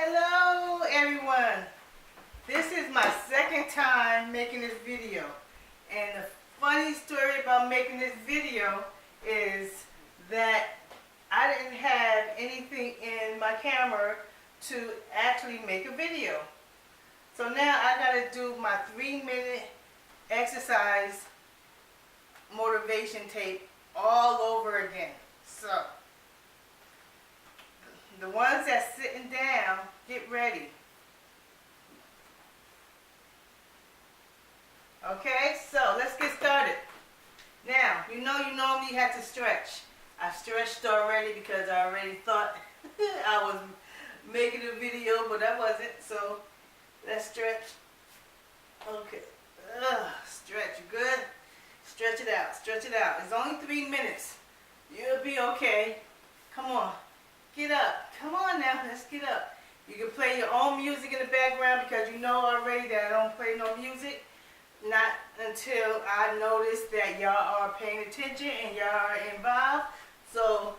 Hello everyone. This is my second time making this video. And the funny story about making this video is that I didn't have anything in my camera to actually make a video. So now I gotta do my 3-minute exercise motivation tape all over again. So the ones that's sitting down, get ready. Okay, so let's get started. Now, you normally have to stretch. I stretched already because I already thought I was making a video, but I wasn't. So let's stretch. Okay, stretch, you good? Stretch it out, stretch it out. It's only 3 minutes. You'll be okay. Come on. Get up. Come on now. Let's get up. You can play your own music in the background because you know already that I don't play no music. Not until I notice that y'all are paying attention and y'all are involved. So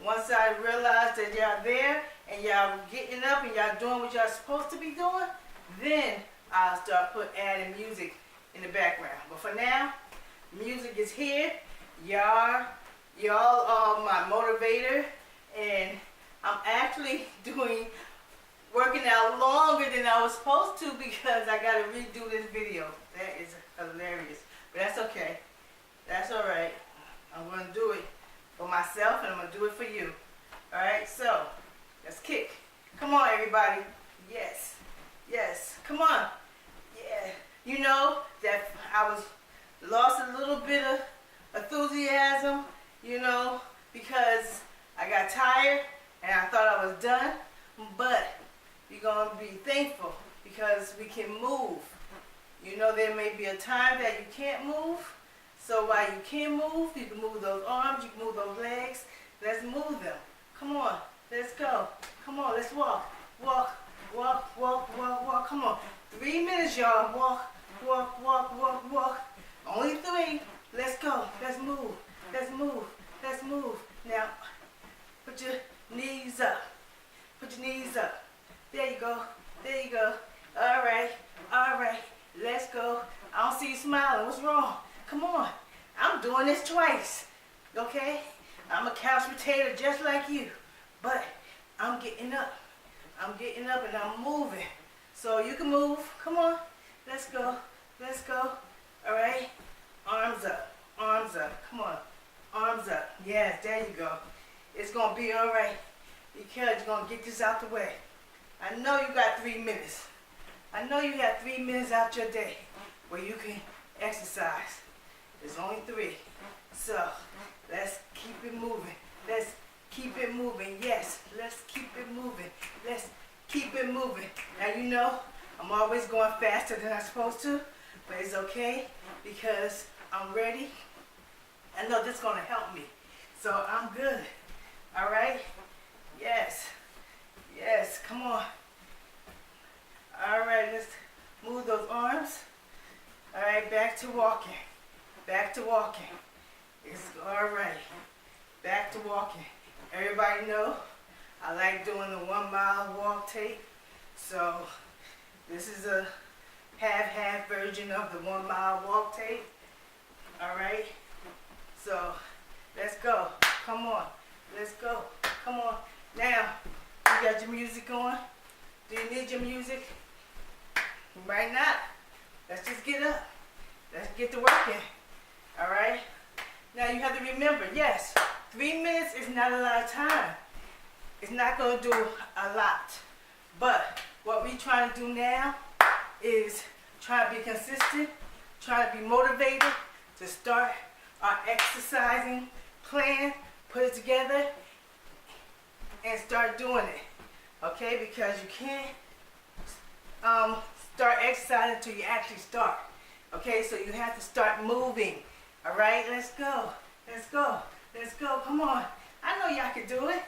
once I realize that y'all there and y'all getting up and y'all doing what y'all supposed to be doing, then I'll start adding music in the background. But for now, music is here. Y'all are my motivator. And I'm actually working out longer than I was supposed to because I got to redo this video. That is hilarious. But that's okay. That's all right. I'm going to do it for myself and I'm going to do it for you. All right, so let's kick. Come on, everybody. Yes. Yes. Come on. Yeah. You know that I lost a little bit of enthusiasm, because I got tired and I thought I was done, but you're going to be thankful because we can move. There may be a time that you can't move, so while you can move, you can move those arms, you can move those legs. Let's move them. Come on, let's go. Come on, let's walk. Walk, walk, walk, walk, walk. Come on. 3 minutes, y'all. Walk, walk, walk, walk, walk. Only 3. Let's go. Let's move. Let's move. Let's move. Now, put your knees up. Put your knees up. There you go. There you go. All right. All right. Let's go. I don't see you smiling. What's wrong? Come on. I'm doing this twice. Okay? I'm a couch potato just like you. But I'm getting up. I'm getting up and I'm moving. So you can move. Come on. Let's go. Let's go. All right? Arms up. Arms up. Come on. Arms up. Yes, there you go. It's going to be all right because you're going to get this out the way. I know you got 3 minutes. I know you have 3 minutes out your day where you can exercise. There's only 3. So let's keep it moving. Let's keep it moving. Yes, let's keep it moving. Let's keep it moving. Now I'm always going faster than I'm supposed to, but it's okay because I'm ready. I know this is going to help me. So I'm good. All right? Yes. Yes. Come on. All right. Let's move those arms. All right. Back to walking. Back to walking. It's all right. Back to walking. Everybody know I like doing the 1 mile walk tape. So this is a half version of the 1 mile walk tape. All right. So let's go. Come on. Let's go. Come on. Now, you got your music on. Do you need your music? You might not. Let's just get up. Let's get to working. All right? Now, you have to remember, yes, 3 minutes is not a lot of time. It's not going to do a lot. But what we're trying to do now is try to be consistent, try to be motivated to start our exercising plan, put it together, and start doing it. Okay? Because you can't start exercising until you actually start. Okay? So you have to start moving. All right? Let's go. Let's go. Let's go. Come on. I know y'all can do it.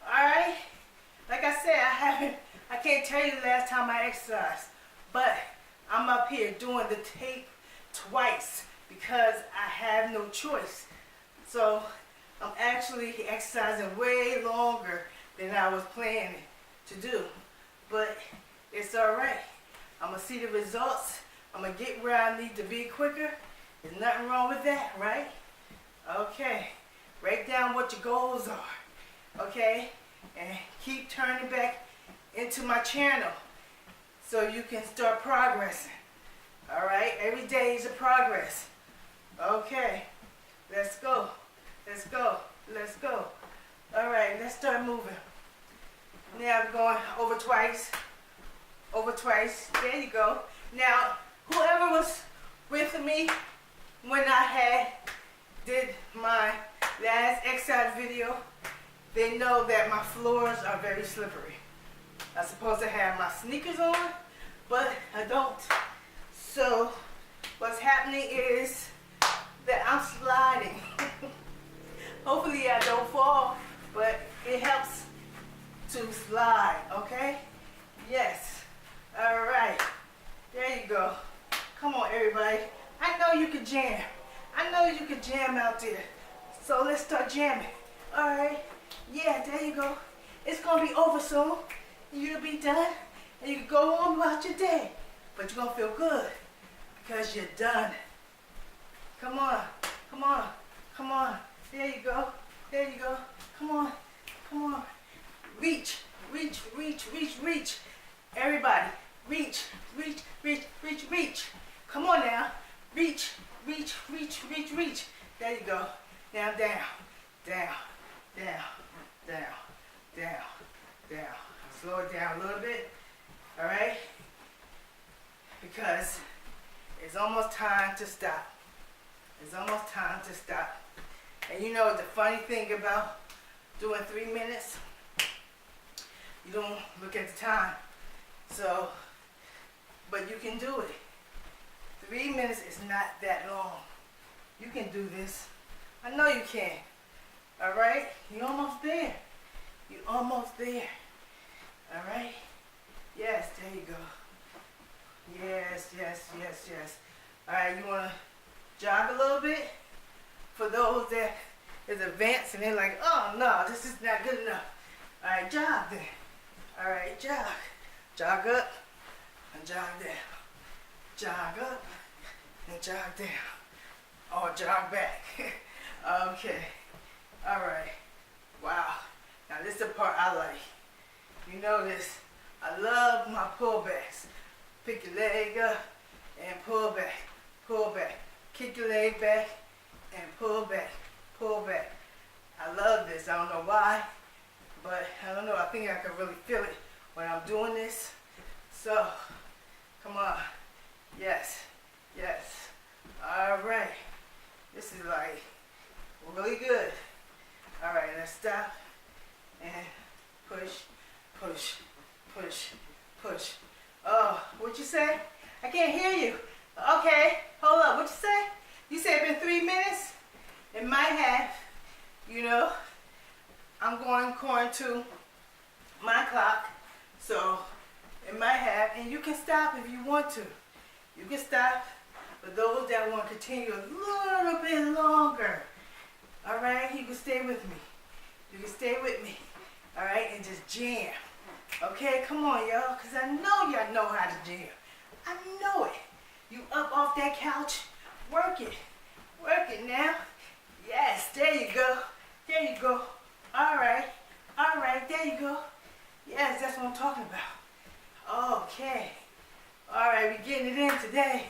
All right? Like I said, I can't tell you the last time I exercised, but I'm up here doing the tape twice because I have no choice. So I'm actually exercising way longer than I was planning. to do. But it's all right. I'm going to see the results. I'm going to get where I need to be quicker. There's nothing wrong with that, right? Okay. Write down what your goals are. Okay? And keep turning back into my channel so you can start progressing. All right? Every day is a progress. Okay. Let's go. Let's go. Let's go. All right. Let's start moving. Now I'm going over twice. Over twice. There you go. Now, whoever was with me when I did my last exercise video, they know that my floors are very slippery. I'm supposed to have my sneakers on, but I don't. So what's happening is that I'm sliding. Hopefully I don't fall, but it helps to slide, okay? Yes. All right. There you go. Come on, everybody. I know you can jam. I know you can jam out there. So let's start jamming. All right. Yeah, there you go. It's going to be over soon. You'll be done. And you can go on about your day. But you're going to feel good because you're done. Come on. Come on. Come on. There you go. There you go. Come on. Come on. Reach. Reach. Reach. Reach. Reach. Everybody. Reach. Reach. Reach. Reach. Reach. Come on now. Reach. Reach. Reach. Reach. Reach. There you go. Now down. Down. Down. Down. Down. Down. Slow it down a little bit. All right? Because it's almost time to stop. It's almost time to stop. And you know the funny thing about doing 3 minutes? You don't look at the time. So, but you can do it. 3 minutes is not that long. You can do this. I know you can. All right? You're almost there. You're almost there. All right? Yes, there you go. Yes, yes, yes, yes. All right, you want to jog a little bit? For those that is advanced and they're like, oh, no, this is not good enough. All right, jog then. All right, jog. Jog up and jog down. Jog up and jog down. Or jog back. Okay. All right. Wow. Now this is the part I like. You notice I love my pullbacks. Pick your leg up and pull back. Pull back. Kick your leg back and pull back. Pull back. I love this. I don't know why, but I don't know. I think I can really feel it when I'm doing this. So, come on. Yes. Yes. All right. This is like really good. All right, let's stop and push, push, push, push. Oh, what'd you say? I can't hear you. Okay, hold up. What'd you say? You said it's been 3 minutes? It might have. You know, I'm going according to my clock, so it might have. And you can stop if you want to. You can stop for those that want to continue a little bit longer. All right, you can stay with me. You can stay with me. All right, and just jam. Okay, come on, y'all, because I know y'all know how to jam. I know it. You up off that couch, work it. Work it now. Yes, there you go. There you go. All right, there you go. Yes, that's what I'm talking about. Okay. All right, we're getting it in today.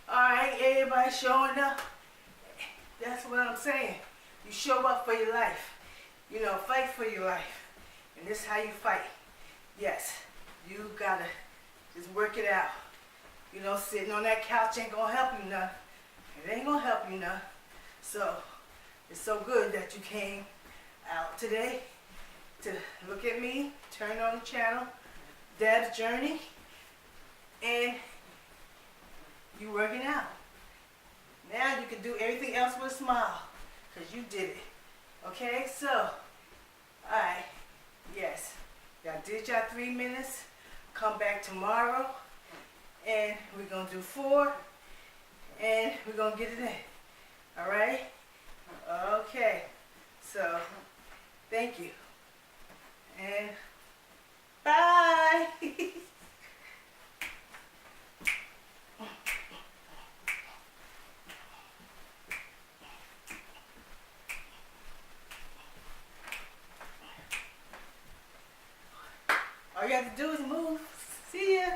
All right, everybody showing up. That's what I'm saying. You show up for your life. You know, fight for your life. And this is how you fight. Yes, you gotta just work it out. You know, sitting on that couch ain't gonna help you none. It ain't gonna help you none. So, it's so good that you came out today to look at me, turn on the channel, Deb's Journey, and you working out. Now you can do everything else with a smile, because you did it. Okay, so, alright, yes, y'all did y'all 3 minutes. Come back tomorrow, and we're going to do 4, and we're going to get it in. Alright? Okay, so, thank you, and bye. All you have to do is move. See ya.